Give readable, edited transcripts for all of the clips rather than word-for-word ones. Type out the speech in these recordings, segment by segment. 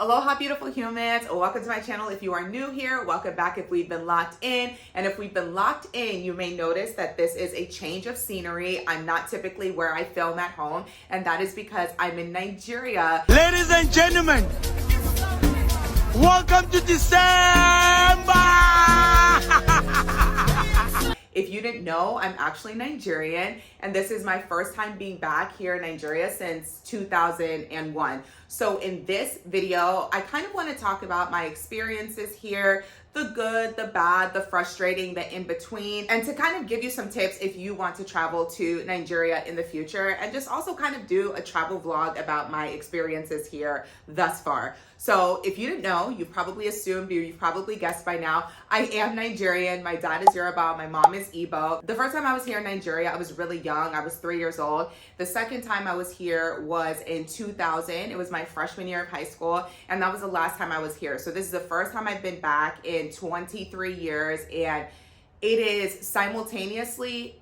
Aloha, beautiful humans. Welcome to my channel. If you are new here, welcome back if we've been locked in. And if we've been locked in, you may notice that this is a change of scenery. I'm not typically where I film at home, and that is because I'm in Nigeria. Ladies and gentlemen, welcome to December! If you didn't know, I'm actually Nigerian, and this is my first time being back here in Nigeria since 2001. So in this video, I kind of want to talk about my experiences here, the good, the bad, the frustrating, the in-between, and to kind of give you some tips if you want to travel to Nigeria in the future, and just also kind of do a travel vlog about my experiences here thus far. So if you didn't know, you probably assumed, or you've probably guessed by now, I am Nigerian. My dad is Yoruba, my mom is Igbo. The first time I was here in Nigeria, I was really young. I was 3 years old. The second time I was here was in 2000. It was my freshman year of high school, and that was the last time I was here. So this is the first time I've been back in 23 years, and it is simultaneously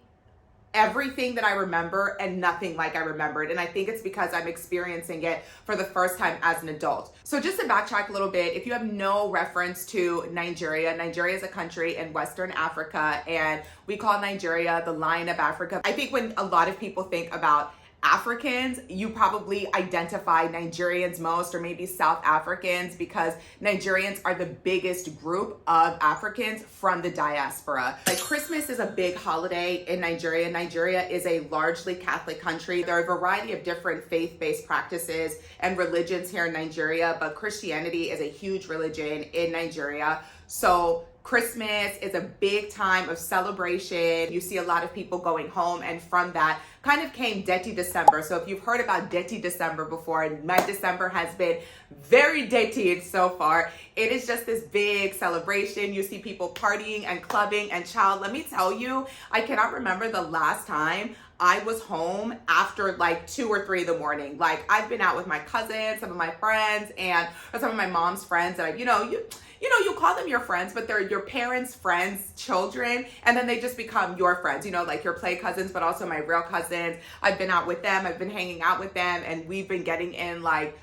everything that I remember and nothing like I remembered. And I think it's because I'm experiencing it for the first time as an adult. So just to backtrack a little bit, if you have no reference to Nigeria, Nigeria is a country in Western Africa, and we call Nigeria the Lion of Africa. I think when a lot of people think about Africans, you probably identify Nigerians most, or maybe South Africans, because Nigerians are the biggest group of Africans from the diaspora. Like, Christmas is a big holiday in Nigeria. Nigeria is a largely Catholic country. There are a variety of different faith-based practices and religions here in Nigeria, but Christianity is a huge religion in Nigeria. So Christmas is a big time of celebration. You see a lot of people going home, and from that kind of came Detty December. So if you've heard about Detty December before, my December has been very Detty so far. It is just this big celebration. You see people partying and clubbing, and child, let me tell you, I cannot remember the last time I was home after like 2 or 3 in the morning. Like, I've been out with my cousins, some of my friends, and or some of my mom's friends that you call them your friends, but they're your parents' friends' children, and then they just become your friends, like your play cousins, but also my real cousins. I've been out with them, I've been hanging out with them, and we've been getting in like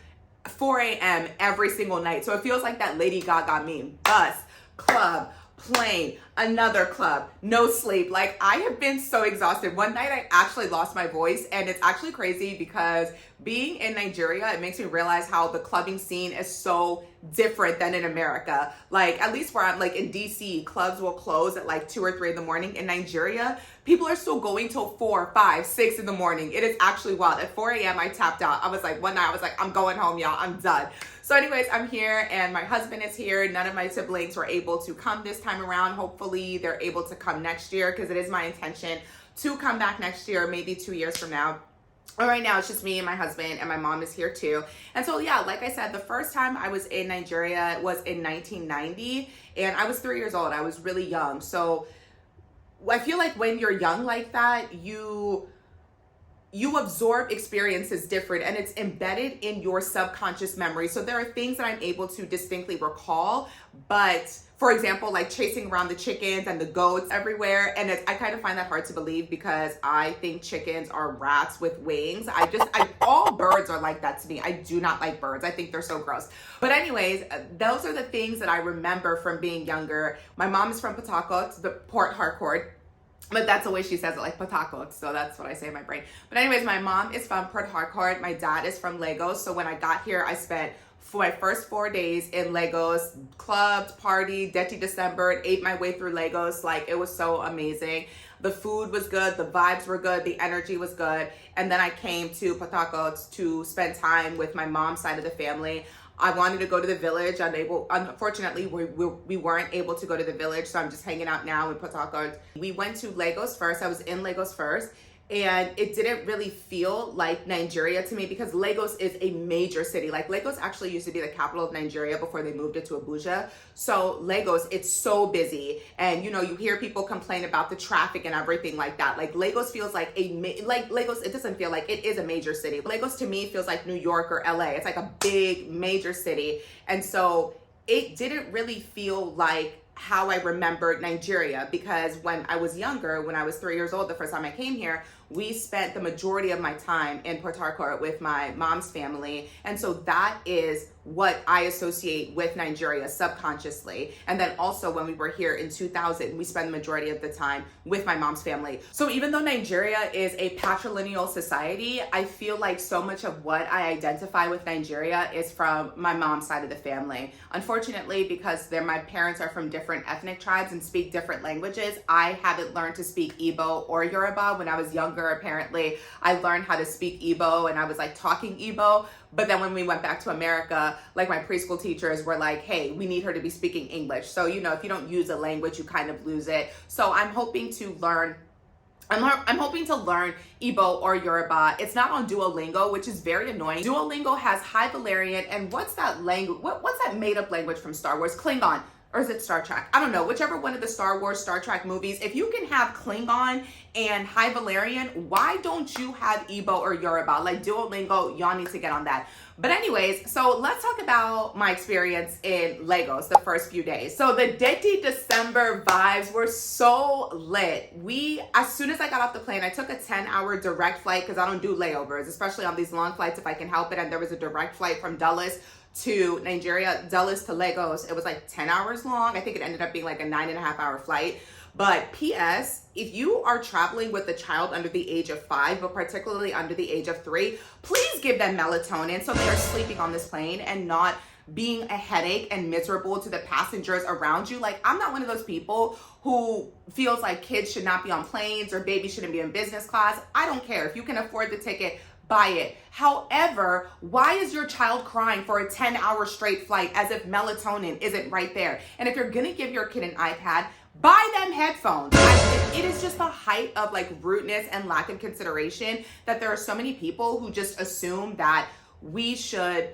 4 a.m. every single night. So it feels like that Lady Gaga meme: bus, club, plane, another club, no sleep. Like, I have been so exhausted. One night I actually lost my voice, and it's actually crazy because being in Nigeria, it makes me realize how the clubbing scene is so different than in America. Like, at least where I'm, like in DC, clubs will close at like 2 or 3 in the morning. In Nigeria, people are still going till 4, 5, 6 in the morning. It is actually wild. At 4 a.m. I tapped out. I was like, one night I was like, I'm going home, y'all. I'm done. So anyways, I'm here, and my husband is here. None of my siblings were able to come this time around. Hopefully they're able to come next year, because it is my intention to come back next year, maybe 2 years from now. But right now it's just me and my husband, and my mom is here too. And so yeah, like I said, the first time I was in Nigeria was in 1990, and I was 3 years old. I was really young. So I feel like when you're young like that, you absorb experiences different, and it's embedded in your subconscious memory. So there are things that I'm able to distinctly recall, but for example, like chasing around the chickens and the goats everywhere. And I kind of find that hard to believe, because I think chickens are rats with wings. All birds are like that to me. I do not like birds. I think they're so gross. But anyways, those are the things that I remember from being younger. My mom is from Harcourt, the Port Harcourt. But that's the way she says it, like Patakot. So that's what I say in my brain. But anyways, my mom is from Port Harcourt. My dad is from Lagos. So when I got here, I spent my first 4 days in Lagos, clubbed, partied, Detty December, ate my way through Lagos. Like, it was so amazing. The food was good, the vibes were good, the energy was good. And then I came to Patakot to spend time with my mom's side of the family. I wanted to go to the village. Unfortunately, we weren't able to go to the village, so I'm just hanging out now in Patakot. We went to Lagos first. I was in Lagos first, and it didn't really feel like Nigeria to me, because Lagos is a major city. Like, Lagos actually used to be the capital of Nigeria before they moved it to Abuja. So Lagos, it's so busy, and you hear people complain about the traffic and everything like that. Like, Lagos feels like Lagos, it doesn't feel like it is a major city. Lagos to me feels like New York or LA. It's like a big major city, and so it didn't really feel like how I remembered Nigeria, because when I was younger, when I was 3 years old, the first time I came here, we spent the majority of my time in Port Harcourt with my mom's family. And so that is what I associate with Nigeria subconsciously. And then also when we were here in 2000, we spent the majority of the time with my mom's family. So even though Nigeria is a patrilineal society, I feel like so much of what I identify with Nigeria is from my mom's side of the family. Unfortunately, because my parents are from different ethnic tribes and speak different languages, I haven't learned to speak Igbo or Yoruba. When I was younger, apparently, I learned how to speak Igbo and I was like talking Igbo. But then when we went back to America, like my preschool teachers were like, hey, we need her to be speaking English. So, you know, if you don't use a language, you kind of lose it. So I'm hoping to learn Igbo or Yoruba. It's not on Duolingo, which is very annoying. Duolingo has High Valerian and what's that language? What's that made up language from Star Wars? Klingon. Or is it Star Trek? I don't know. Whichever one of the Star Wars, Star Trek movies. If you can have Klingon and High Valerian, why don't you have Igbo or Yoruba? Like Duolingo, y'all need to get on that. But anyways, so let's talk about my experience in Lagos the first few days. So the Detty December vibes were so lit. As soon as I got off the plane, I took a 10-hour direct flight because I don't do layovers, especially on these long flights if I can help it. And there was a direct flight from Dulles to Nigeria, Dulles to Lagos. It was like 10 hours long. I think it ended up being like a 9.5-hour flight. But P.S., if you are traveling with a child under the age of 5, but particularly under the age of 3, please give them melatonin so they are sleeping on this plane and not being a headache and miserable to the passengers around you. Like, I'm not one of those people who feels like kids should not be on planes or babies shouldn't be in business class. I don't care. If you can afford the ticket, buy it. However, why is your child crying for a 10-hour straight flight as if melatonin isn't right there? And if you're gonna give your kid an iPad, buy them headphones. It is just the height of like rudeness and lack of consideration that there are so many people who just assume that we should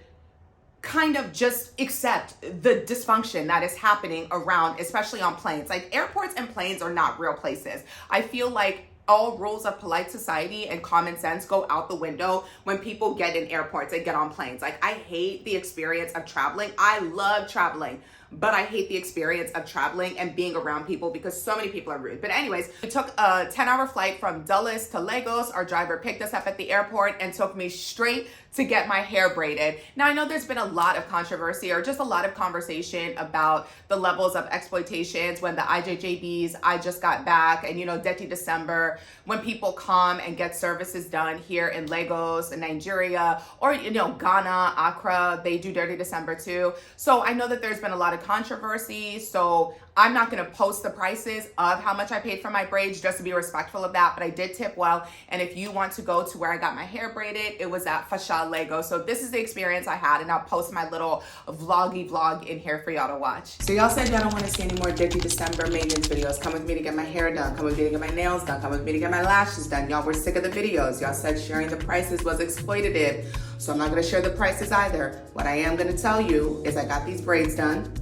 kind of just accept the dysfunction that is happening around, especially on planes. Like, airports and planes are not real places. I feel like all rules of polite society and common sense go out the window when people get in airports and get on planes. Like, I hate the experience of traveling. I love traveling, but I hate the experience of traveling and being around people because so many people are rude. But anyways, we took a 10-hour flight from Dulles to Lagos. Our driver picked us up at the airport and took me straight to get my hair braided. Now, I know there's been a lot of controversy or just a lot of conversation about the levels of exploitations when the IJGBs, I just got back, and, you know, Detty December, when people come and get services done here in Lagos and Nigeria, or, you know, Ghana, Accra, they do Dirty December too. So I know that there's been a lot of controversy. So I'm not going to post the prices of how much I paid for my braids just to be respectful of that, but I did tip well. And if you want to go to where I got my hair braided, it was at Fasha Lagos. So this is the experience I had, and I'll post my little vlog in here for y'all to watch. So y'all said y'all don't want to see any more Dirty December maintenance videos. Come with me to get my hair done. Come with me to get my nails done. Come with me to get my lashes done. Y'all were sick of the videos. Y'all said sharing the prices was exploitative. So I'm not going to share the prices either. What I am going to tell you is I got these braids done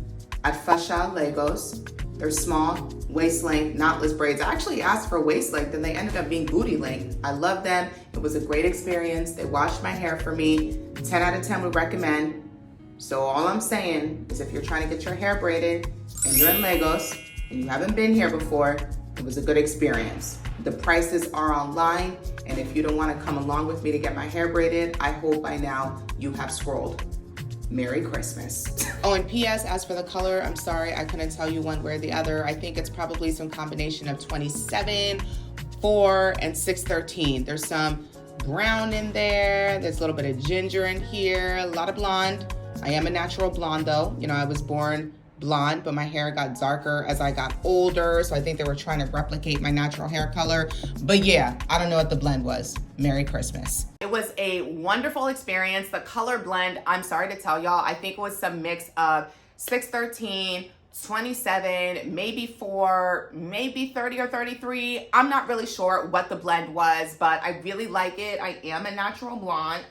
at Fasha Lagos. They're small, waist length, knotless braids. I actually asked for waist length and they ended up being booty length. I love them. It was a great experience. They washed my hair for me. 10 out of 10 would recommend. So all I'm saying is if you're trying to get your hair braided and you're in Lagos and you haven't been here before, it was a good experience. The prices are online, and if you don't want to come along with me to get my hair braided, I hope by now you have scrolled. Merry Christmas. Oh, and P.S. as for the color, I'm sorry, I couldn't tell you one way or the other. I think it's probably some combination of 27, 4, and 613. There's some brown in there. There's a little bit of ginger in here, a lot of blonde. I am a natural blonde though. You know, I was born blonde, but my hair got darker as I got older. So I think they were trying to replicate my natural hair color. But yeah, I don't know what the blend was. Merry Christmas. It was a wonderful experience. The color blend, I'm sorry to tell y'all, I think it was some mix of 613, 27, maybe 4, maybe 30 or 33. I'm not really sure what the blend was, but I really like it. I am a natural blonde.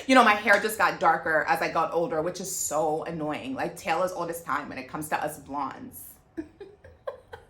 You know, my hair just got darker as I got older, which is so annoying. Like, Taylor's oldest time when it comes to us blondes.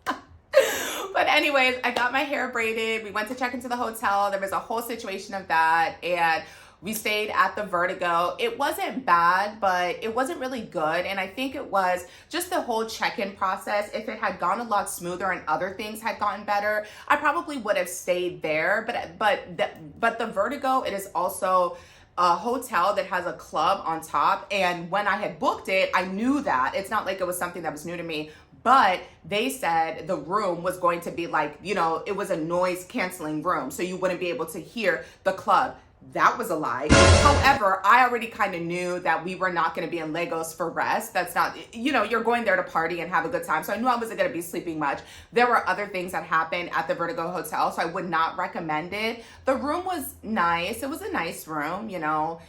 But anyways, I got my hair braided. We went to check into the hotel. There was a whole situation of that. And We stayed at the Vertigo. It wasn't bad, but it wasn't really good. And I think it was just the whole check-in process. If it had gone a lot smoother and other things had gotten better, I probably would have stayed there. But the Vertigo, it is also a hotel that has a club on top. And when I had booked it, I knew that. It's not like it was something that was new to me. But they said the room was going to be like, you know, it was a noise canceling room. So you wouldn't be able to hear the club. That was a lie. However, I already kind of knew that we were not going to be in Lagos for rest. That's not, you know, you're going there to party and have a good time. So I knew I wasn't going to be sleeping much. There were other things that happened at the Vertigo Hotel, so I would not recommend it. The room was nice. It was a nice room, you know,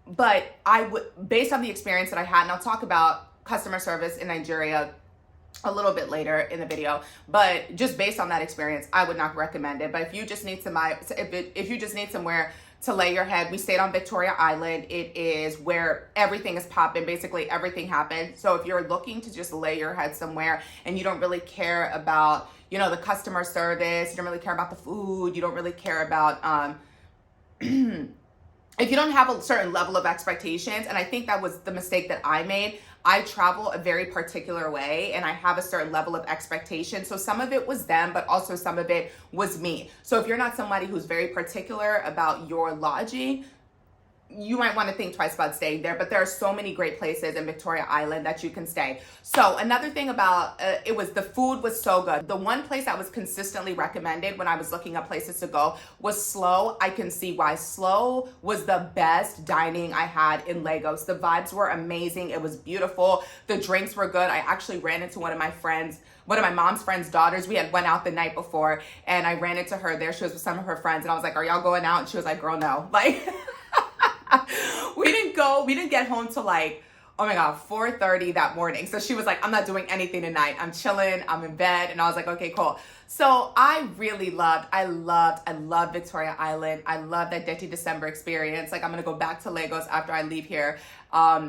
but I would, based on the experience that I had, and I'll talk about customer service in Nigeria a little bit later in the video, but just based on that experience, I would not recommend it. But if you just need if you just need somewhere to lay your head, we stayed on Victoria Island. It is where everything is popping. Basically, everything happened. So if you're looking to just lay your head somewhere and you don't really care about, you know, the customer service, you don't really care about the food, you don't really care about, if you don't have a certain level of expectations, and I think that was the mistake that I made. I travel a very particular way and I have a certain level of expectation. So some of it was them, but also some of it was me. So if you're not somebody who's very particular about your lodging, you might want to think twice about staying there, but there are so many great places in Victoria Island that you can stay. So another thing about it was the food was so good. The one place that was consistently recommended when I was looking up places to go was Slow. I can see why. Slow was the best dining I had in Lagos. The vibes were amazing. It was beautiful. The drinks were good. I actually ran into one of my mom's friend's daughters. We had went out the night before and I ran into her there. She was with some of her friends and I was like, are y'all going out? And she was like, girl, no. Like, we didn't get home till like, oh my God, 4:30 that morning. So she was like, I'm not doing anything tonight. I'm chilling, I'm in bed. And I was like, okay, cool. So I love Victoria Island. I love that Detty December experience. Like I'm going to go back to Lagos after I leave here,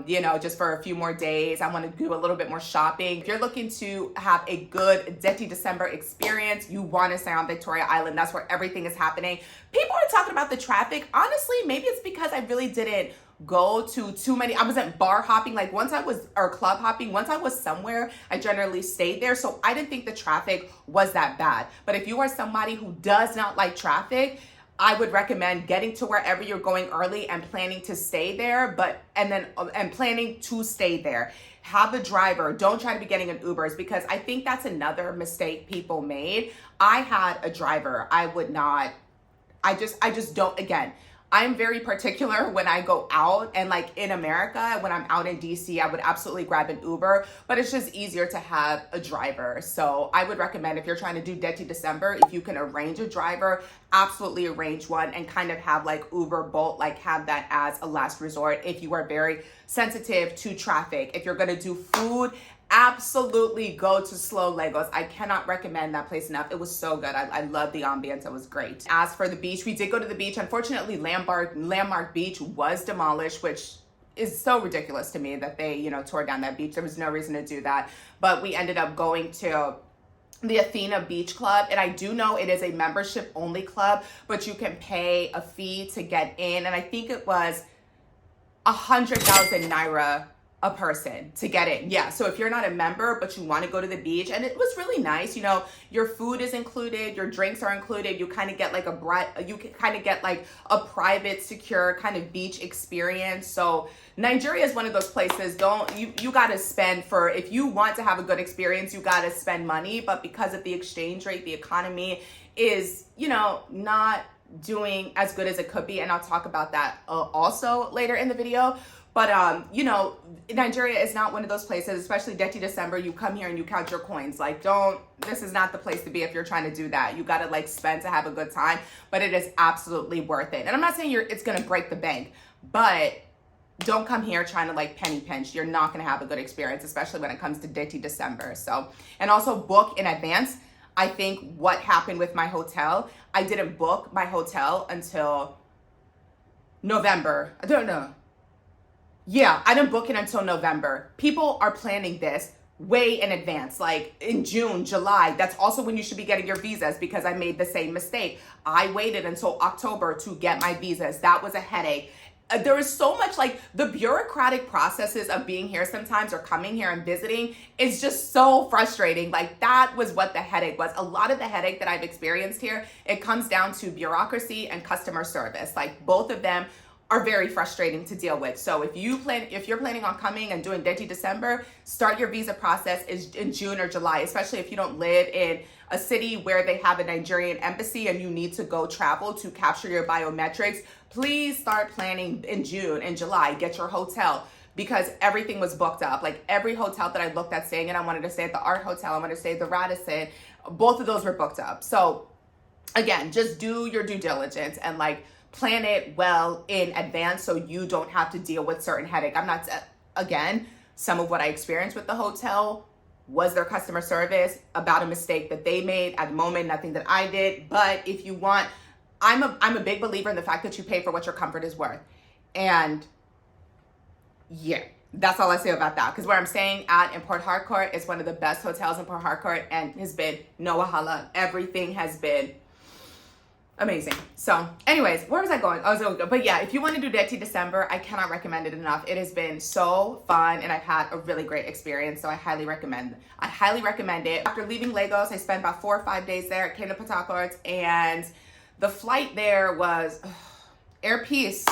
you know, just for a few more days. I want to do a little bit more shopping. If you're looking to have a good Detty December experience, you want to stay on Victoria Island. That's where everything is happening. People are talking about the traffic. Honestly, maybe it's because I really didn't go to too many. I wasn't bar hopping. Like or club hopping. Once I was somewhere, I generally stayed there. So I didn't think the traffic was that bad. But if you are somebody who does not like traffic, I would recommend getting to wherever you're going early and planning to stay there, and planning to stay there. Have a driver. Don't try to be getting an Ubers, because I think that's another mistake people made. I had a driver. I would not, I just don't, again, I'm very particular when I go out, and like in America, when I'm out in DC, I would absolutely grab an Uber, but it's just easier to have a driver. So I would recommend, if you're trying to do Detty December, if you can arrange a driver, absolutely arrange one and kind of have like Uber, Bolt, like have that as a last resort if you are very sensitive to traffic. If you're going to do food, absolutely go to Slow Lagos. I cannot recommend that place enough. It was so good. I love the ambience. It was great. As for the beach, we did go to the beach. Unfortunately, Landmark Beach was demolished, which is so ridiculous to me that they, you know, tore down that beach. There was no reason to do that. But we ended up going to the Athena Beach Club, and I do know it is a membership only club, but you can pay a fee to get in, and I think it was 100,000 naira a person to get in. Yeah, so if you're not a member but you want to go to the beach, and it was really nice, you know, your food is included, your drinks are included, you kind of get like a private, secure kind of beach experience. So Nigeria is one of those places, you got to spend if you want to have a good experience, you got to spend money, but because of the exchange rate, the economy is, you know, not doing as good as it could be, and I'll talk about that also later in the video. But, you know, Nigeria is not one of those places, especially Detty December, you come here and you count your coins. Like, this is not the place to be if you're trying to do that. You got to like spend to have a good time, but it is absolutely worth it. And I'm not saying it's going to break the bank, but don't come here trying to like penny pinch. You're not going to have a good experience, especially when it comes to Detty December. So, and also book in advance. I think what happened with my hotel, I didn't book my hotel until November. I don't know. Yeah, I didn't book it until November. People are planning this way in advance, like in June, July. That's also when you should be getting your visas, because I made the same mistake. I waited until October to get my visas. That was a headache. There is so much, like, the bureaucratic processes of being here sometimes, or coming here and visiting, is just so frustrating. Like, that was what the headache was. A lot of the headache that I've experienced here, it comes down to bureaucracy and customer service. Like, both of them are very frustrating to deal with. So if you're planning on coming and doing Detty December, start your visa process is in June or July, especially if you don't live in a city where they have a Nigerian embassy and you need to go travel to capture your biometrics. Please start planning in June and July. Get your hotel, because everything was booked up. Like, every hotel that I looked at staying in, I wanted to stay at the Art Hotel, I wanted to stay at the Radisson. Both of those were booked up. So again, just do your due diligence and, like, plan it well in advance so you don't have to deal with certain headache. I'm not, again, some of what I experienced with the hotel was their customer service about a mistake that they made at the moment, nothing that I did. But if you want, I'm a big believer in the fact that you pay for what your comfort is worth. And yeah, that's all I say about that. Because where I'm staying at in Port Harcourt is one of the best hotels in Port Harcourt, and has been no wahala. Everything has been amazing. So anyways, where was I going? But yeah, if you want to do Detty December, I cannot recommend it enough. It has been so fun, and I've had a really great experience. So I highly recommend it. After leaving Lagos, I spent about 4 or 5 days there. I came to Port Harcourt, and the flight there was air peace.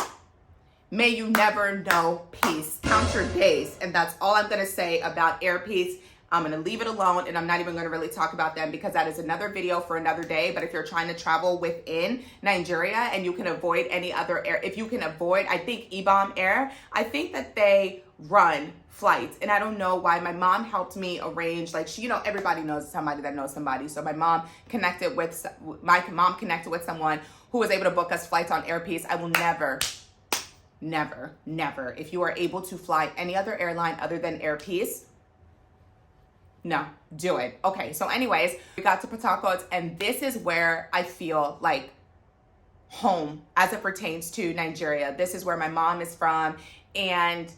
May you never know peace. Count your days. And that's all I'm going to say about air peace. I'm going to leave it alone, and I'm not even going to really talk about them, because that is another video for another day. But if you're trying to travel within Nigeria and you can avoid any other air, if you can avoid, I think IBOM Air, I think that they run flights. And I don't know why. My mom helped me arrange, like, she, everybody knows somebody that knows somebody. So my mom connected with someone who was able to book us flights on Air Peace. I will never, if you are able to fly any other airline other than Air Peace, no, do it. Okay, so anyways, we got to Port Harcourt, and this is where I feel like home as it pertains to Nigeria. This is where my mom is from. And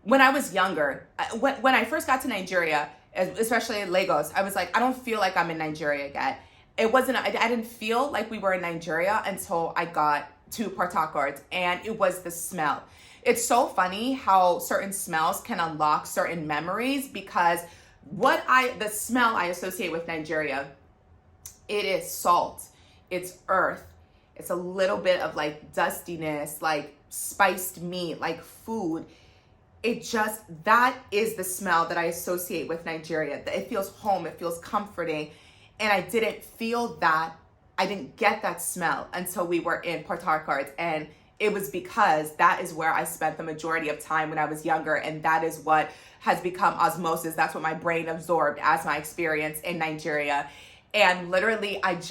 when I was younger, when I first got to Nigeria, especially in Lagos, I was like, I don't feel like I'm in Nigeria yet. I didn't feel like we were in Nigeria until I got to Port Harcourt, and it was the smell. It's so funny how certain smells can unlock certain memories, because the smell I associate with Nigeria, it is salt, it's earth, it's a little bit of like dustiness, like spiced meat, like food. That is the smell that I associate with Nigeria. It feels home, it feels comforting. And I didn't feel that, I didn't get that smell until we were in Port Harcourt. And it was because that is where I spent the majority of time when I was younger. And that is what has become osmosis. That's what my brain absorbed as my experience in Nigeria. And literally, I've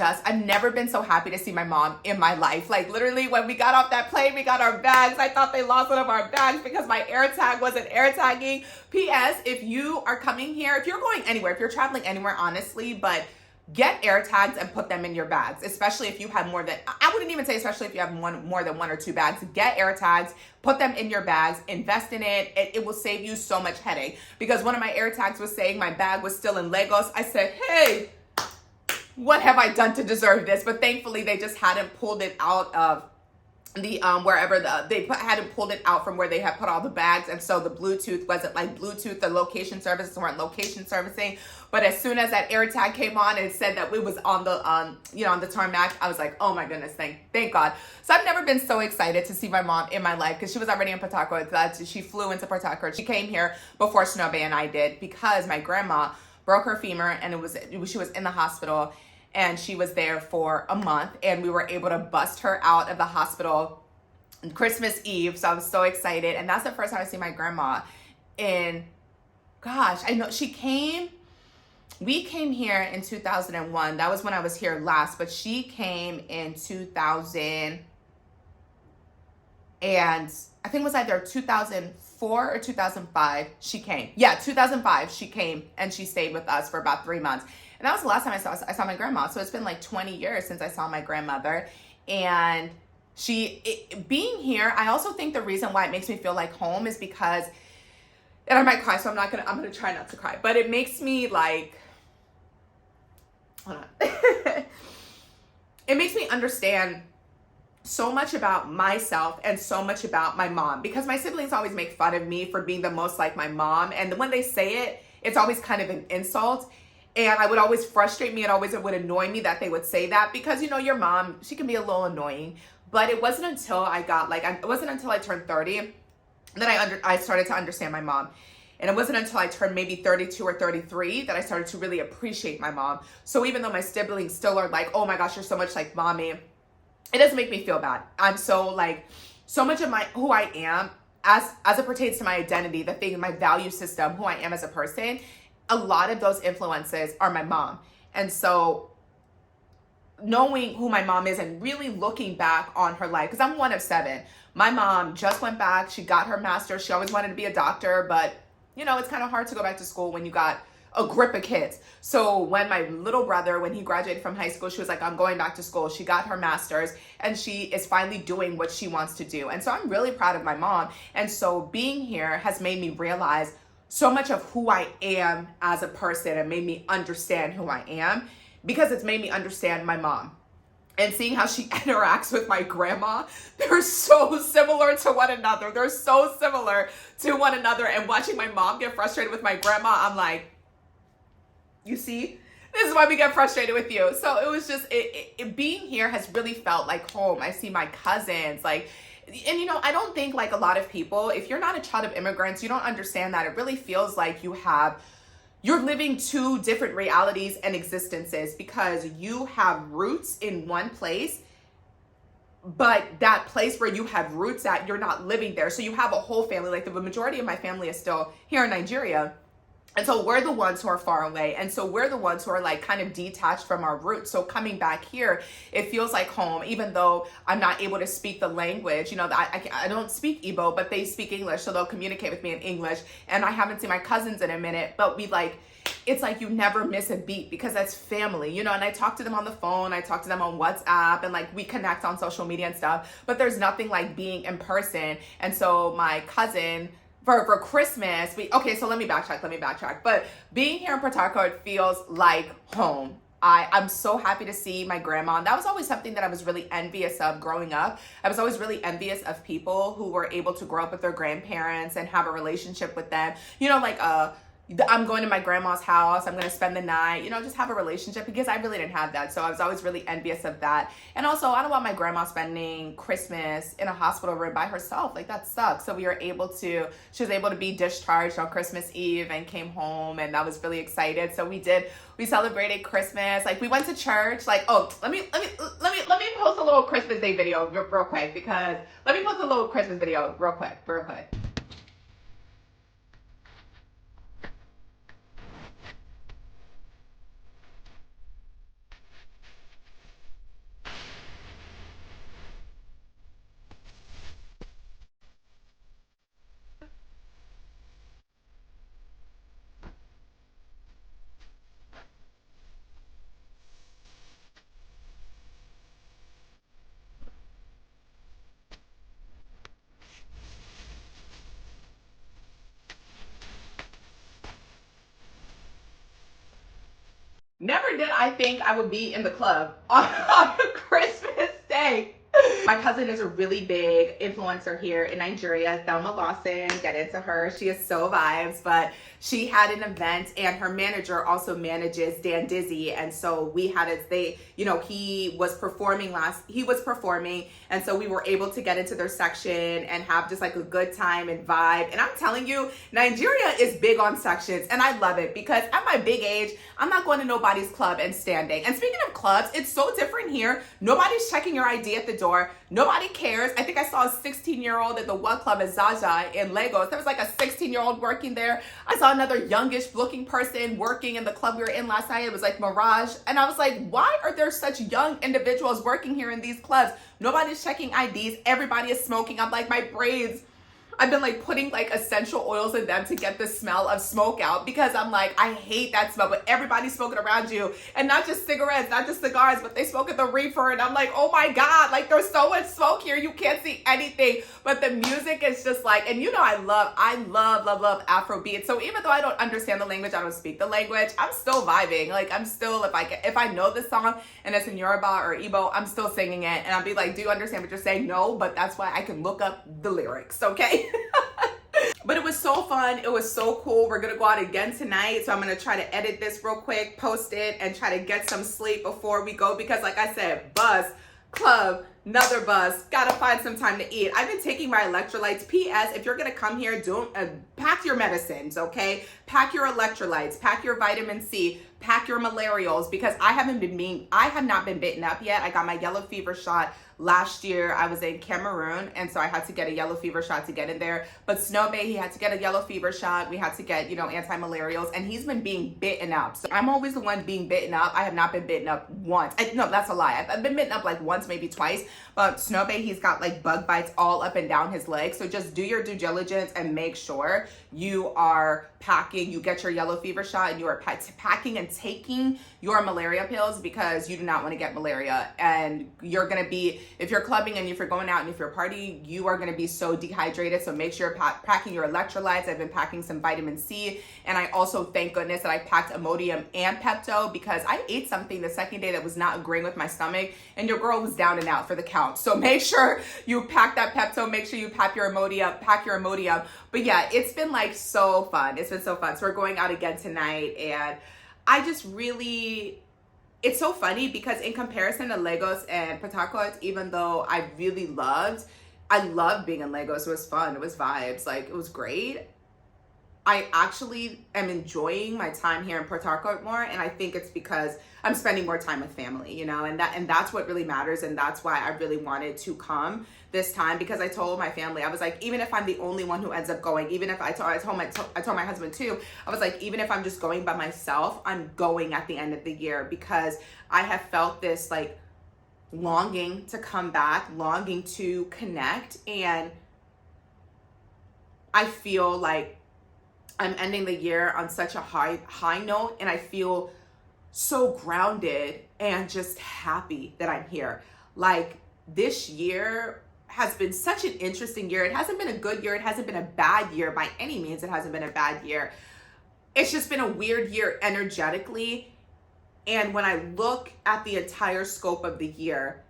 never been so happy to see my mom in my life. Like, literally, when we got off that plane, we got our bags. I thought they lost one of our bags because my air tag wasn't air tagging. P.S. If you are coming here, if you're going anywhere, if you're traveling anywhere, honestly, but get air tags and put them in your bags, especially if you have I wouldn't even say especially if you have more than 1 or 2 bags. Get air tags, put them in your bags, invest in it. It will save you so much headache. Because one of my air tags was saying my bag was still in Lagos. I said, hey, what have I done to deserve this? But thankfully, they just hadn't pulled it out of the hadn't pulled it out from where they had put all the bags, and so the Bluetooth wasn't like Bluetooth. The location services weren't location servicing. But as soon as that air tag came on and it said that it was on the tarmac, I was like, oh my goodness, thank God. So I've never been so excited to see my mom in my life, because she was already in Port Harcourt. She flew into Port Harcourt. She came here before Snobe and I did, because my grandma broke her femur, and she was in the hospital. And she was there for a month, and we were able to bust her out of the hospital on Christmas Eve. So I was so excited. And that's the first time I see my grandma I know we came here in 2001. That was when I was here last, but she came in 2000, and I think it was either 2004 or 2005 she came. Yeah, 2005 she came, and she stayed with us for about 3 months. And that was the last time I saw my grandma. So it's been like 20 years since I saw my grandmother. And being here, I also think the reason why it makes me feel like home is because and I might cry, so I'm gonna try not to cry, but it makes me like, hold on. It makes me understand so much about myself and so much about my mom, because my siblings always make fun of me for being the most like my mom. And when they say it, it's always kind of an insult. And I would always frustrate me. It always would annoy me that they would say that, because, you know, your mom, she can be a little annoying. But it wasn't until I got like, it wasn't until I turned 30 that I started to understand my mom. And it wasn't until I turned maybe 32 or 33 that I started to really appreciate my mom. So even though my siblings still are like, oh my gosh, you're so much like mommy, it doesn't make me feel bad. I'm so like, so much of who I am as it pertains to my identity, the thing, my value system, who I am as a person, a lot of those influences are my mom. And so knowing who my mom is and really looking back on her life, because I'm one of 7. My mom just went back. She got her master's. She always wanted to be a doctor, but you know, it's kind of hard to go back to school when you got a grip of kids. So when my little brother, when he graduated from high school, she was like, I'm going back to school. She got her master's and she is finally doing what she wants to do. And so I'm really proud of my mom. And so being here has made me realize so much of who I am as a person and made me understand who I am, because it's made me understand my mom. And seeing how she interacts with my grandma, they're so similar to one another. They're so similar to one another. And watching my mom get frustrated with my grandma, I'm like, you see, this is why we get frustrated with you. So it was just, being here has really felt like home. I see my cousins, like, and you know, I don't think like a lot of people, if you're not a child of immigrants, you don't understand that. It really feels like you're living 2 different realities and existences, because you have roots in one place, but that place where you have roots at, you're not living there. So you have a whole family, like the majority of my family is still here in Nigeria. And so we're the ones who are far away. And so we're the ones who are like kind of detached from our roots. So coming back here, it feels like home, even though I'm not able to speak the language. You know, I don't speak Igbo, but they speak English. So they'll communicate with me in English. And I haven't seen my cousins in a minute, but it's like you never miss a beat, because that's family, you know. And I talk to them on the phone, I talk to them on WhatsApp, and like we connect on social media and stuff, but there's nothing like being in person. And so my cousin, for Christmas, so let me backtrack. But being here in Port Harcourt feels like home. I'm so happy to see my grandma. And that was always something that I was really envious of growing up. I was always really envious of people who were able to grow up with their grandparents and have a relationship with them. You know, like I'm going to my grandma's house, I'm going to spend the night, you know, just have a relationship, because I really didn't have that. So I was always really envious of that. And also, I don't want my grandma spending Christmas in a hospital room by herself. Like, that sucks. So she was able to be discharged on Christmas Eve and came home, and I was really excited. So we celebrated Christmas. Like, we went to church. Like, oh, let me post a little Christmas Day video real quick, because let me post a little Christmas video real quick. Never did I think I would be in the club on Christmas Day. My cousin is a really big influencer here in Nigeria, Thelma Lawson. Get into her. She is so vibes, but she had an event, and her manager also manages Dan Dizzy. And so we had he was performing, and so we were able to get into their section and have just like a good time and vibe. And I'm telling you, Nigeria is big on sections, and I love it, because at my big age, I'm not going to nobody's club and standing. And speaking of clubs, it's so different here. Nobody's checking your ID at the door. Nobody cares. I think I saw a 16-year-old at the one club at Zaza in Lagos. There was like a 16-year-old working there. I saw another youngish looking person working in the club we were in last night. It was like Mirage. And I was like, why are there such young individuals working here in these clubs? Nobody's checking IDs. Everybody is smoking. I'm like, my braids I've been like putting like essential oils in them to get the smell of smoke out, because I'm like, I hate that smell, but everybody's smoking around you, and not just cigarettes, not just cigars, but they smoke at the reefer, and I'm like, oh my God, like there's so much smoke here, you can't see anything, but the music is just like, and you know, I love Afrobeat. So even though I don't understand the language, I don't speak the language, I'm still vibing. Like I'm still, if I know this song and it's in Yoruba or Igbo, I'm still singing it, and I'll be like, do you understand what you're saying? No, but that's why I can look up the lyrics, okay? But it was so fun. It was so cool. We're going to go out again tonight. So I'm going to try to edit this real quick, post it, and try to get some sleep before we go. Because like I said, bus, club, another bus, got to find some time to eat. I've been taking my electrolytes. P.S. If you're going to come here, don't pack your medicines, okay? Pack your electrolytes, pack your vitamin C, pack your malarials, because I have not been bitten up yet. I got my yellow fever shot last year. I was in Cameroon, and so I had to get a yellow fever shot to get in there. But Snow Bay, he had to get a yellow fever shot. We had to get, anti-malarials, and he's been being bitten up. So I'm always the one being bitten up. I have not been bitten up once. No, that's a lie. I've been bitten up like once, maybe twice. But Snow Bay, he's got like bug bites all up and down his legs. So just do your due diligence and make sure you are packing, you get your yellow fever shot, and you are packing and taking your malaria pills, because you do not want to get malaria. And you're going to be, if you're clubbing and if you're going out and if you're partying, you are going to be so dehydrated. So make sure you're packing your electrolytes. I've been packing some vitamin C, and I also, thank goodness, that I packed Imodium and Pepto, because I ate something the second day that was not agreeing with my stomach, and your girl was down and out for the count. So make sure you pack that Pepto, make sure you pack your Imodium. But yeah, it's been like so fun. It's been so fun. So we're going out again tonight, and I just really, it's so funny because in comparison to Lagos and Port Harcourt, even though I loved being in Lagos. It was fun. It was vibes. Like, it was great. I actually am enjoying my time here in Port Harcourt more, and I think it's because I'm spending more time with family, and that's what really matters, and that's why I really wanted to come this time, because I told my family, I was like, even if I'm the only one who ends up going, even if I told my husband too, I was like, even if I'm just going by myself, I'm going at the end of the year, because I have felt this like longing to come back, longing to connect, and I feel like I'm ending the year on such a high note, and I feel so grounded and just happy that I'm here. Like, this year has been such an interesting year. It hasn't been a good year. It hasn't been a bad year by any means. It hasn't been a bad year. It's just been a weird year energetically. And when I look at the entire scope of the year,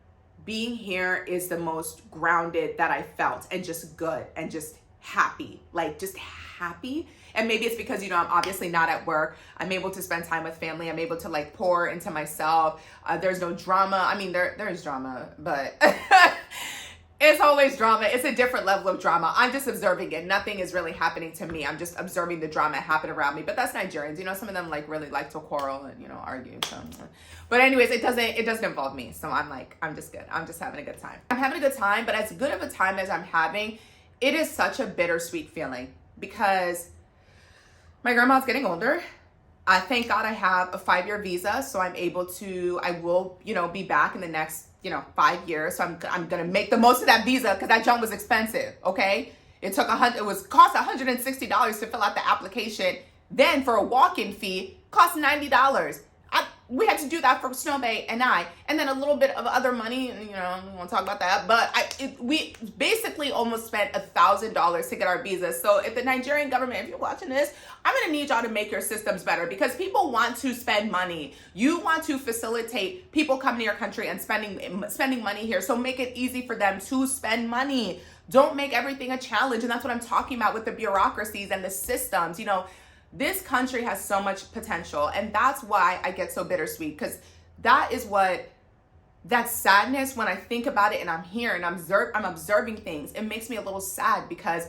being here is the most grounded that I felt, and just good and just happy, like just happy. And maybe it's because, I'm obviously not at work. I'm able to spend time with family. I'm able to like pour into myself. There's no drama. I mean, there is drama, but it's always drama. It's a different level of drama. I'm just observing it. Nothing is really happening to me. I'm just observing the drama happen around me. But that's Nigerians. Some of them like really like to quarrel and, argue. So, but anyways, it doesn't involve me. So I'm just good. I'm just having a good time. I'm having a good time, but as good of a time as I'm having, it is such a bittersweet feeling, because my grandma's getting older. I thank God I have a 5-year visa, so I will, be back in the next, 5 years. So I'm gonna make the most of that visa, because that junk was expensive. Okay, it cost $160 to fill out the application. Then for a walk-in fee, cost $90. We had to do that for Snow Bay and then a little bit of other money. We won't talk about that, but we basically almost spent $1,000 to get our visa. So if the Nigerian government, if you're watching this, I'm gonna need y'all to make your systems better, because people want to spend money. You want to facilitate people coming to your country and spending money here. So make it easy for them to spend money. Don't make everything a challenge. And that's what I'm talking about with the bureaucracies and the systems. This country has so much potential, and that's why I get so bittersweet, because that sadness, when I think about it and I'm here and I'm observing things, it makes me a little sad, because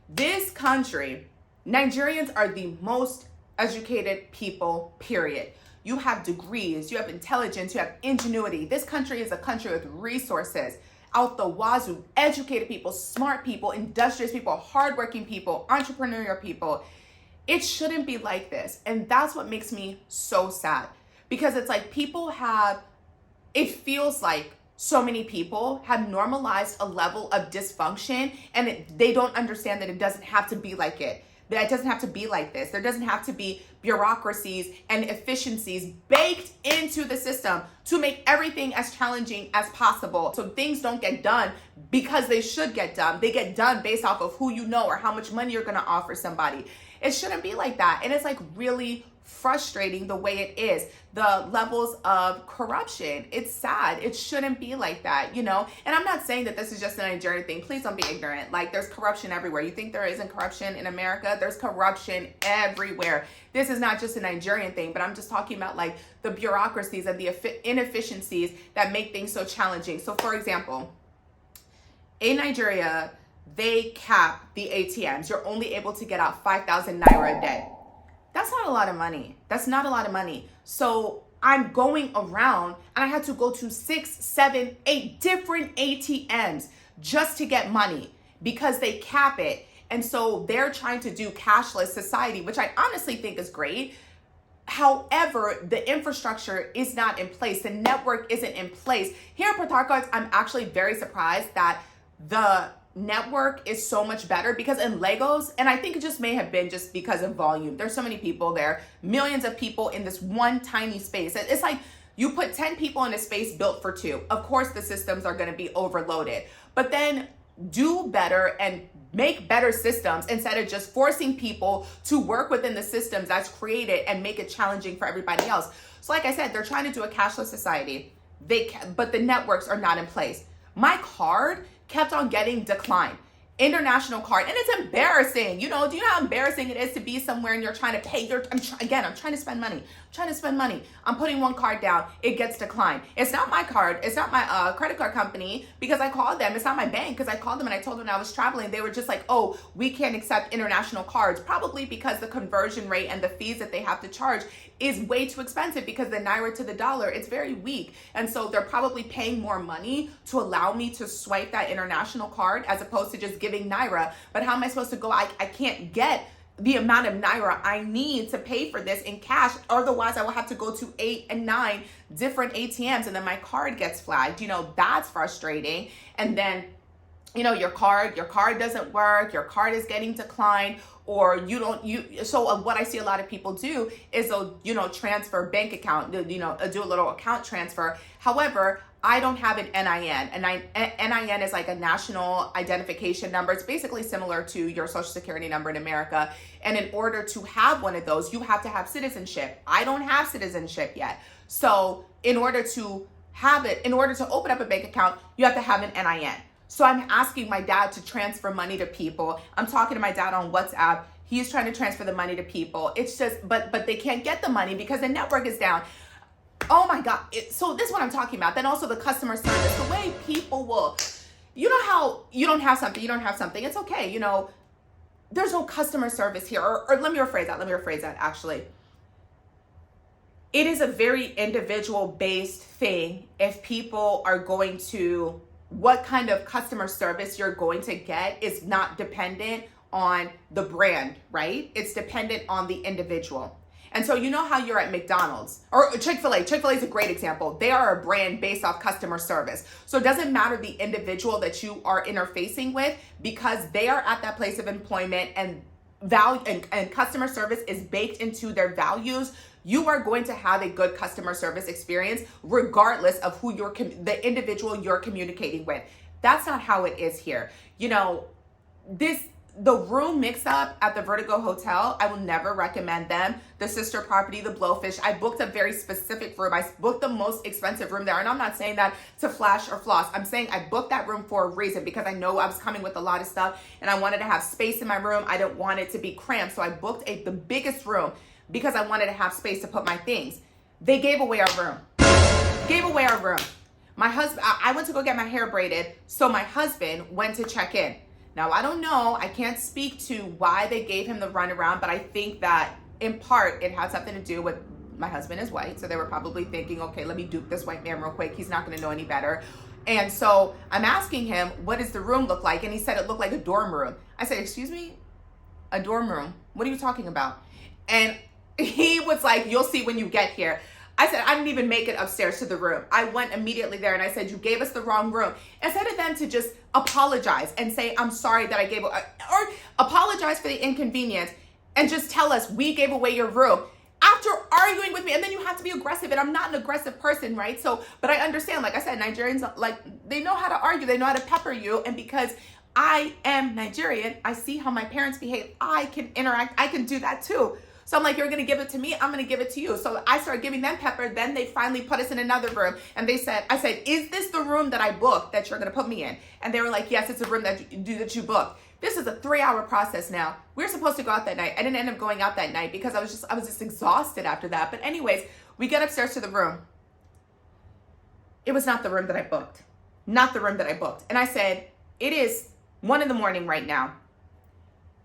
this country, Nigerians are the most educated people, period. You have degrees, you have intelligence, you have ingenuity. This country is a country with resources out the wazoo, educated people, smart people, industrious people, hardworking people, entrepreneurial people. It shouldn't be like this. And that's what makes me so sad, because it's like it feels like so many people have normalized a level of dysfunction, and they don't understand that it doesn't have to be like it. That it doesn't have to be like this. There doesn't have to be bureaucracies and efficiencies baked into the system to make everything as challenging as possible. So things don't get done because they should get done. They get done based off of who you know or how much money you're going to offer somebody. It shouldn't be like that. And it's like really frustrating the way it is. The levels of corruption. It's sad. It shouldn't be like that, you know? And I'm not saying that this is just a Nigerian thing. Please don't be ignorant. Like, there's corruption everywhere. You think there isn't corruption in America? There's corruption everywhere. This is not just a Nigerian thing, but I'm just talking about like the bureaucracies and the inefficiencies that make things so challenging. So for example, in Nigeria, they cap the ATMs. You're only able to get out 5,000 naira a day. That's not a lot of money. That's not a lot of money. So I'm going around and I had to go to 6, 7, 8 different ATMs just to get money because they cap it. And so they're trying to do cashless society, which I honestly think is great. However, the infrastructure is not in place. The network isn't in place. Here at Harcourt, I'm actually very surprised that the network is so much better, because in Lagos, and I think it just may have been just because of volume, there's so many people there, millions of people in this one tiny space. It's like you put 10 people in a space built for 2. Of course, the systems are going to be overloaded, but then do better and make better systems instead of just forcing people to work within the systems that's created and make it challenging for everybody else. So like I said, they're trying to do a cashless society, but the networks are not in place. My card kept on getting declined. International card. And it's embarrassing. You know, do you know how embarrassing it is to be somewhere and you're trying to pay I'm trying to spend money. I'm putting one card down. It gets declined. It's not my card. It's not my credit card company, because I called them. It's not my bank, because I called them and I told them I was traveling. They were just like, oh, we can't accept international cards. Probably because the conversion rate and the fees that they have to charge is way too expensive, because the naira to the dollar, it's very weak. And so they're probably paying more money to allow me to swipe that international card as opposed to just giving naira. But how am I supposed to go? I can't get the amount of naira I need to pay for this in cash. Otherwise, I will have to go to 8 and 9 different ATMs, and then my card gets flagged. You know, that's frustrating. And then, you know, your card doesn't work, your card is getting declined, or so what I see a lot of people do is they'll, you know, transfer bank account, you know, do a little account transfer. However, I don't have an NIN. NIN is like a national identification number. It's basically similar to your social security number in America. And in order to have one of those, you have to have citizenship. I don't have citizenship yet. So in order to have it, in order to open up a bank account, you have to have an NIN. So I'm asking my dad to transfer money to people. I'm talking to my dad on WhatsApp. He's trying to transfer the money to people. It's just, but they can't get the money because the network is down. Oh my God. So this is what I'm talking about. Then also the customer service, the way people will, you know how you don't have something. It's okay. You know, there's no customer service here. Or let me rephrase that actually. It is a very individual based thing if people are going to, what kind of customer service you're going to get is not dependent on the brand, right? It's dependent on the individual. And so you know how you're at McDonald's or Chick-fil-A. Chick-fil-A is a great example. They are a brand based off customer service. So it doesn't matter the individual that you are interfacing with, because they are at that place of employment, and value and customer service is baked into their values. You are going to have a good customer service experience regardless of who the individual you're communicating with. That's not how it is here. You know, the room mix up at the Vertigo Hotel, I will never recommend them. The sister property, the Blowfish, I booked a very specific room. I booked the most expensive room there. And I'm not saying that to flash or floss. I'm saying I booked that room for a reason, because I know I was coming with a lot of stuff and I wanted to have space in my room. I didn't want it to be cramped. So I booked the biggest room because I wanted to have space to put my things. They gave away our room. My husband, I went to go get my hair braided. So my husband went to check in. Now, I don't know, I can't speak to why they gave him the runaround, but I think that in part it had something to do with my husband is white. So they were probably thinking, okay, let me dupe this white man real quick. He's not going to know any better. And so I'm asking him, what does the room look like? And he said it looked like a dorm room. I said, excuse me? A dorm room? What are you talking about? And he was like, you'll see when you get here. I said, I didn't even make it upstairs to the room. I went immediately there and I said, you gave us the wrong room. Instead of them to just apologize and say, I'm sorry that I gave, or apologize for the inconvenience and just tell us we gave away your room after arguing with me. And then you have to be aggressive, and I'm not an aggressive person, right? So, but I understand, like I said, Nigerians, like, they know how to argue, they know how to pepper you. And because I am Nigerian, I see how my parents behave, I can interact, I can do that too. So I'm like, you're gonna give it to me, I'm gonna give it to you. So I started giving them pepper. Then they finally put us in another room, and I said, is this the room that I booked that you're gonna put me in? And they were like, yes, it's a room that you booked. This is a 3-hour process now. We were supposed to go out that night. I didn't end up going out that night because I was just exhausted after that. But anyways, we get upstairs to the room. It was not the room that I booked. Not the room that I booked. And I said, it is 1 a.m. right now.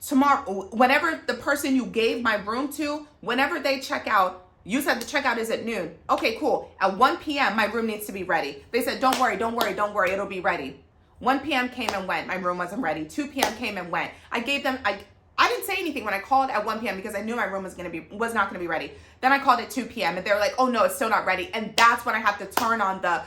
Tomorrow, whenever the person you gave my room to, whenever they check out, you said the checkout is at noon. Okay, cool. At 1 p.m., my room needs to be ready. They said, don't worry, it'll be ready. 1 p.m. came and went. My room wasn't ready. 2 p.m. came and went. I didn't say anything when I called at 1 p.m. because I knew my room was not gonna be ready. Then I called at 2 p.m. and they were like, oh no, it's still not ready. And that's when I have to turn on the,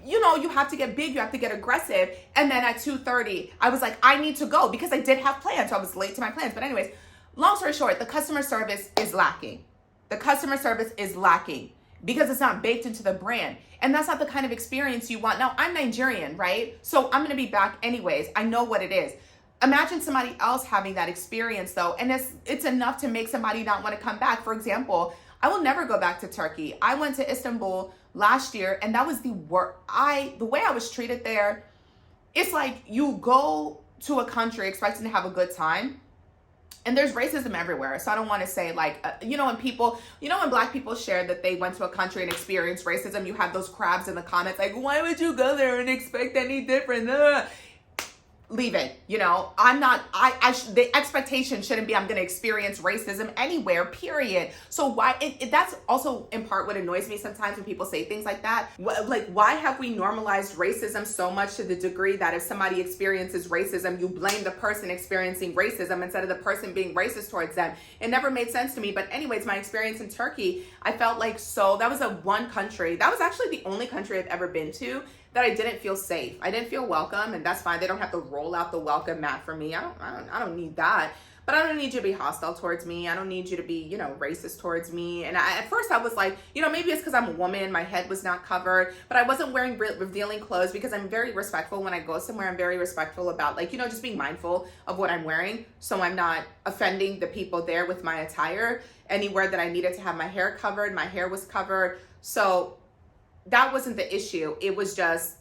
you have to get big, you have to get aggressive. And then at 2:30, I was like, I need to go because I did have plans. So I was late to my plans. But anyways, long story short, the customer service is lacking. The customer service is lacking because it's not baked into the brand. And that's not the kind of experience you want. Now, I'm Nigerian, right? So I'm gonna be back anyways. I know what it is. Imagine somebody else having that experience though, and it's enough to make somebody not want to come back. For example, I will never go back to Turkey. I went to Istanbul last year, and that was the way I was treated there. It's like you go to a country expecting to have a good time, and there's racism everywhere. So I don't want to say like, when black people share that they went to a country and experienced racism, you have those crabs in the comments like, why would you go there and expect any different? Leave it. The expectation shouldn't be I'm going to experience racism anywhere, period. So that's also in part what annoys me sometimes when people say things like that. Like, why have we normalized racism so much to the degree that if somebody experiences racism, you blame the person experiencing racism instead of the person being racist towards them? It never made sense to me. But anyways, my experience in Turkey, I felt like, that was one country. That was actually the only country I've ever been to that I didn't feel safe. I didn't feel welcome, and that's fine. They don't have to roll out the welcome mat for me. I don't need that. But I don't need you to be hostile towards me. I don't need you to be, racist towards me. And at first I was like, maybe it's because I'm a woman. My head was not covered, but I wasn't wearing revealing clothes because I'm very respectful when I go somewhere. I'm very respectful about just being mindful of what I'm wearing. So I'm not offending the people there with my attire. Anywhere that I needed to have my hair covered, my hair was covered. So that wasn't the issue. It was just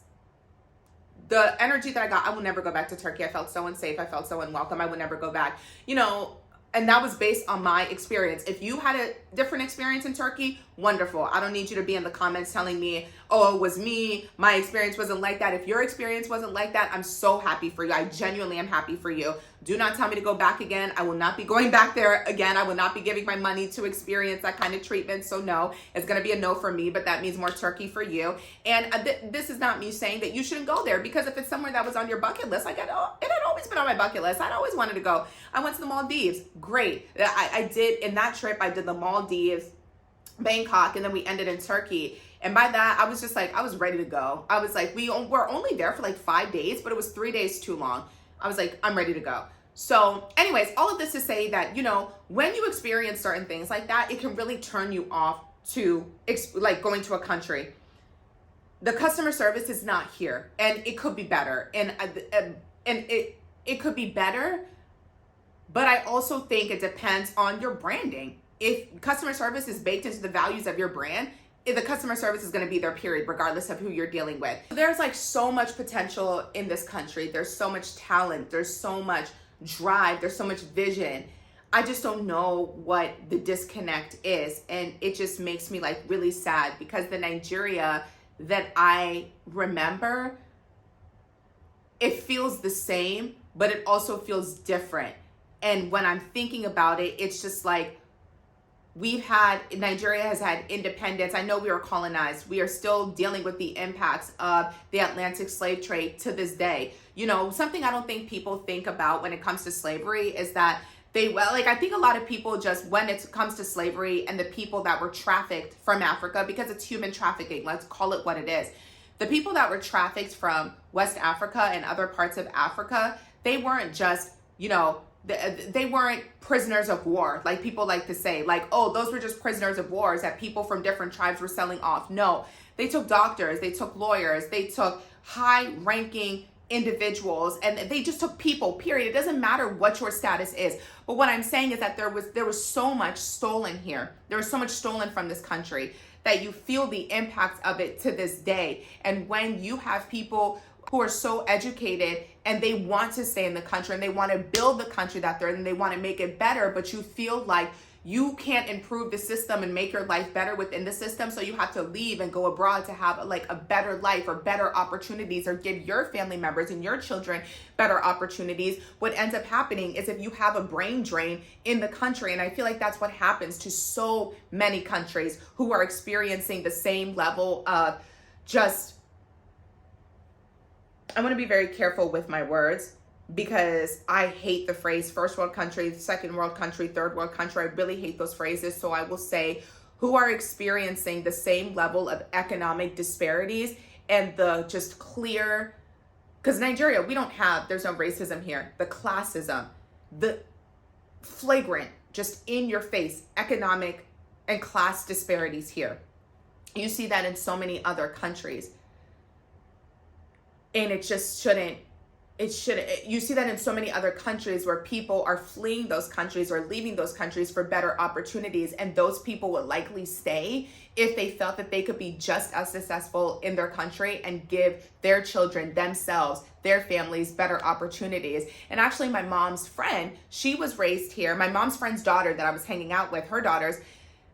the energy that I got. I will never go back to Turkey. I felt so unsafe. I felt so unwelcome. I would never go back. And that was based on my experience. If you had a different experience in Turkey, wonderful. I don't need you to be in the comments telling me, oh, it was me. My experience wasn't like that. If your experience wasn't like that, I'm so happy for you. I genuinely am happy for you. Do not tell me to go back again. I will not be going back there again. I will not be giving my money to experience that kind of treatment. So no, it's going to be a no for me, but that means more Turkey for you. And this is not me saying that you shouldn't go there, because if it's somewhere that was on your bucket list, it had always been on my bucket list. I'd always wanted to go. I went to the Maldives. Great. I did, in that trip, I did the Maldives, Bangkok, and then we ended in Turkey. And by that, I was just like, I was ready to go. I was like, we're only there for like 5 days, but it was 3 days too long. I was like, I'm ready to go. So anyways, all of this to say that, when you experience certain things like that, it can really turn you off to like going to a country. The customer service is not here, and it could be better. And it could be better, but I also think it depends on your branding. If customer service is baked into the values of your brand, the customer service is going to be there, period, regardless of who you're dealing with. There's like so much potential in this country. There's so much talent. There's so much drive. There's so much vision. I just don't know what the disconnect is. And it just makes me like really sad, because the Nigeria that I remember, it feels the same, but it also feels different. And when I'm thinking about it, it's just like, Nigeria has had independence. I know we were colonized. We are still dealing with the impacts of the Atlantic slave trade to this day. Something I don't think people think about when it comes to slavery is that like, I think a lot of people just, when it comes to slavery and the people that were trafficked from Africa, because it's human trafficking, let's call it what it is. The people that were trafficked from West Africa and other parts of Africa, they weren't just, they weren't prisoners of war, like people like to say, like, oh, those were just prisoners of wars that people from different tribes were selling off. No, they took doctors, they took lawyers, they took high-ranking individuals, and they just took people, period. It doesn't matter what your status is. But what I'm saying is that there was so much stolen here. There was so much stolen from this country that you feel the impact of it to this day. And when you have people who are so educated and they want to stay in the country and they want to build the country that they're in and they want to make it better, but you feel like you can't improve the system and make your life better within the system, so you have to leave and go abroad to have like a better life or better opportunities, or give your family members and your children better opportunities. What ends up happening is if you have a brain drain in the country, and I feel like that's what happens to so many countries who are experiencing the same level of just, I want to be very careful with my words, because I hate the phrase first world country, second world country, third world country. I really hate those phrases. So I will say who are experiencing the same level of economic disparities and the just clear, because Nigeria, there's no racism here. The classism, the flagrant, just in your face economic and class disparities here. You see that in so many other countries. And it just shouldn't. You see that in so many other countries where people are fleeing those countries or leaving those countries for better opportunities, and those people would likely stay if they felt that they could be just as successful in their country and give their children, themselves, their families better opportunities. And actually, my mom's friend, she was raised here. My mom's friend's daughter that I was hanging out with, her daughters,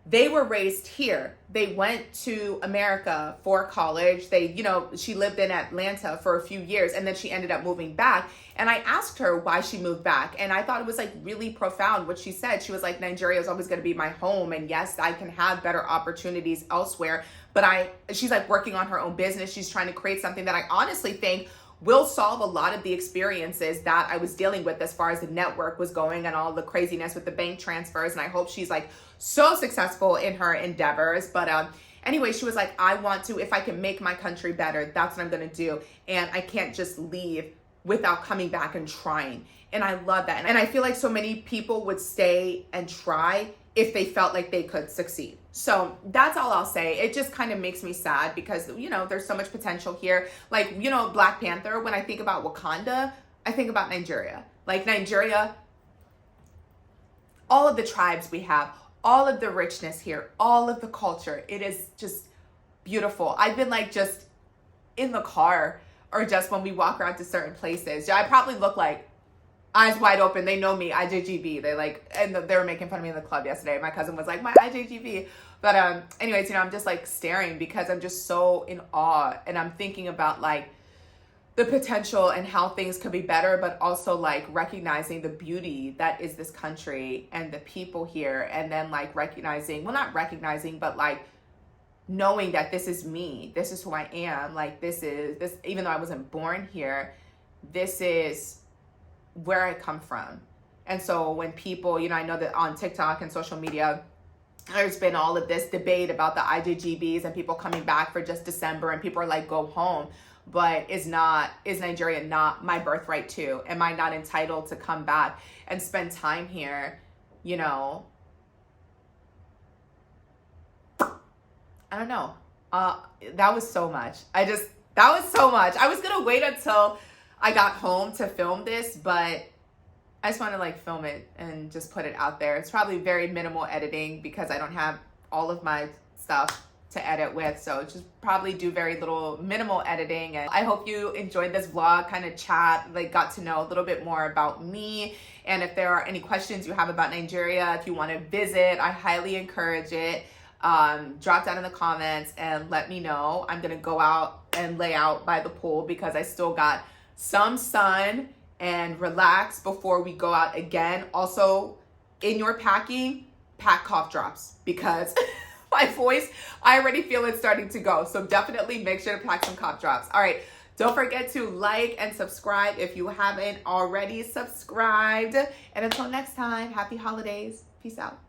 they were raised here. They went to America for college. She lived in Atlanta for a few years, and then she ended up moving back. And I asked her why she moved back. And I thought it was like really profound what she said. She was like, Nigeria is always going to be my home. And yes, I can have better opportunities elsewhere. But she's like working on her own business. She's trying to create something that I honestly think will solve a lot of the experiences that I was dealing with as far as the network was going and all the craziness with the bank transfers. And I hope she's like so successful in her endeavors. But anyway, she was like, I want to, if I can make my country better, that's what I'm going to do. And I can't just leave without coming back and trying. And I love that. And I feel like so many people would stay and try if they felt like they could succeed. So that's all I'll say. It just kind of makes me sad because, there's so much potential here. Like, Black Panther, when I think about Wakanda, I think about Nigeria. Like Nigeria, all of the tribes we have, all of the richness here, all of the culture, it is just beautiful. I've been like just in the car or just when we walk around to certain places. I probably look like eyes wide open. They know me, IJGB. They were making fun of me in the club yesterday. My cousin was like, my IJGB. But anyways, I'm just like staring because I'm just so in awe. And I'm thinking about like the potential and how things could be better, but also like recognizing the beauty that is this country and the people here. And then like not recognizing, but like knowing that this is me. This is who I am. Like this, even though I wasn't born here, this is where I come from. And so when people, I know that on TikTok and social media, there's been all of this debate about the IJGBs and people coming back for just December, and people are like, go home. But is Nigeria not my birthright too? Am I not entitled to come back and spend time here? I don't know. That was so much. That was so much. I was gonna wait until I got home to film this, but I just want to like film it and just put it out there. It's probably very minimal editing because I don't have all of my stuff to edit with. So just probably do very minimal editing. And I hope you enjoyed this vlog, kind of chat, like got to know a little bit more about me. And if there are any questions you have about Nigeria, if you want to visit, I highly encourage it. Drop down in the comments and let me know. I'm going to go out and lay out by the pool because I still got some sun and relax before we go out again. Also, in your packing, pack cough drops because my voice, I already feel it starting to go. So definitely make sure to pack some cough drops. All right, Don't forget to like and subscribe if you haven't already subscribed. And until next time, happy holidays. Peace out.